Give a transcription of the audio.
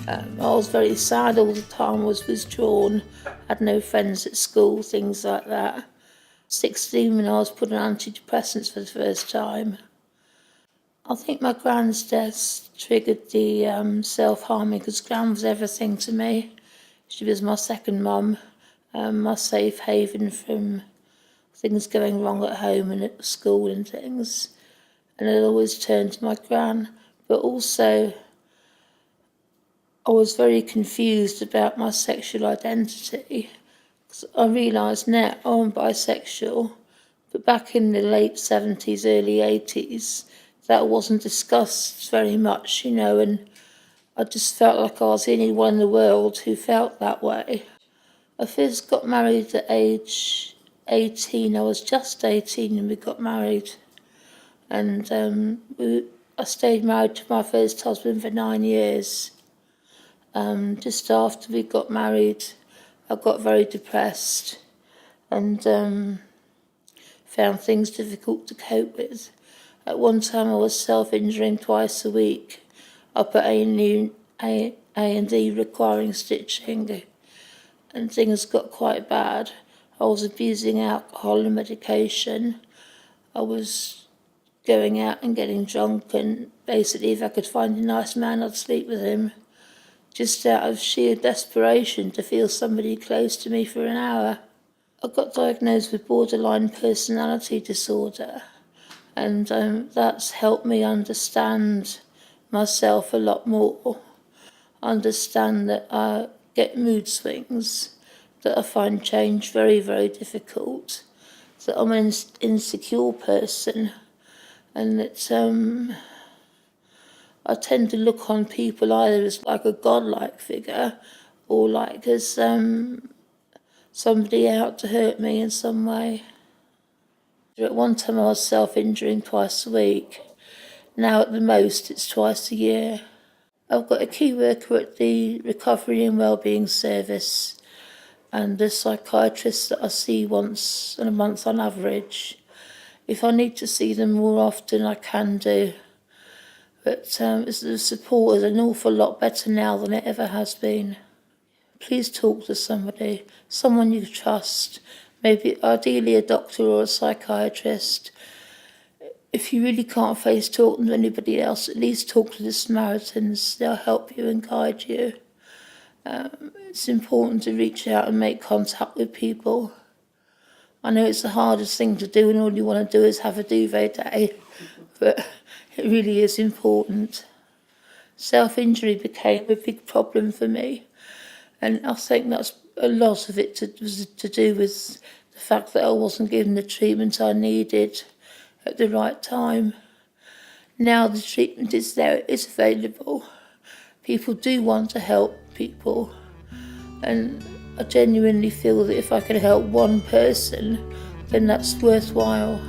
I was very sad all the time, was withdrawn, had no friends at school, things like that. 16 when I was put on antidepressants for the first time. I think my gran's death triggered the self-harming because Gran was everything to me. She was my second mum, my safe haven from things going wrong at home and at school and things. And I'd always turn to my Gran, but also I was very confused about my sexual identity. I realise now I'm bisexual, but back in the late 70s, early 80s, that wasn't discussed very much, and I just felt like I was the only one in the world who felt that way. I first got married at age 18. I was just 18 when we got married. And I stayed married to my first husband for 9 years. Just after we got married, I got very depressed and found things difficult to cope with. At one time I was self-injuring twice a week, up at A&E requiring stitching, and things got quite bad. I was abusing alcohol and medication. I was going out and getting drunk, and basically if I could find a nice man I'd sleep with him, just out of sheer desperation to feel somebody close to me for an hour. I got diagnosed with borderline personality disorder, and that's helped me understand myself a lot more. Understand that I get mood swings, that I find change very, very difficult, that I'm an insecure person, and that I tend to look on people either as like a godlike figure or like as somebody out to hurt me in some way. At one time I was self-injuring twice a week. Now at the most it's twice a year. I've got a key worker at the Recovery and Wellbeing Service and a psychiatrist that I see once in a month on average. If I need to see them more often, I can do. But the support is an awful lot better now than it ever has been. Please talk to somebody, someone you trust, maybe ideally a doctor or a psychiatrist. If you really can't face talking to anybody else, at least talk to the Samaritans. They'll help you and guide you. It's important to reach out and make contact with people. I know it's the hardest thing to do and all you want to do is have a duvet day, but it really is important. Self-injury became a big problem for me, and I think that's a lot of it was to do with the fact that I wasn't given the treatment I needed at the right time. Now the treatment is there, it's available. People do want to help people, and I genuinely feel that if I can help one person, then that's worthwhile.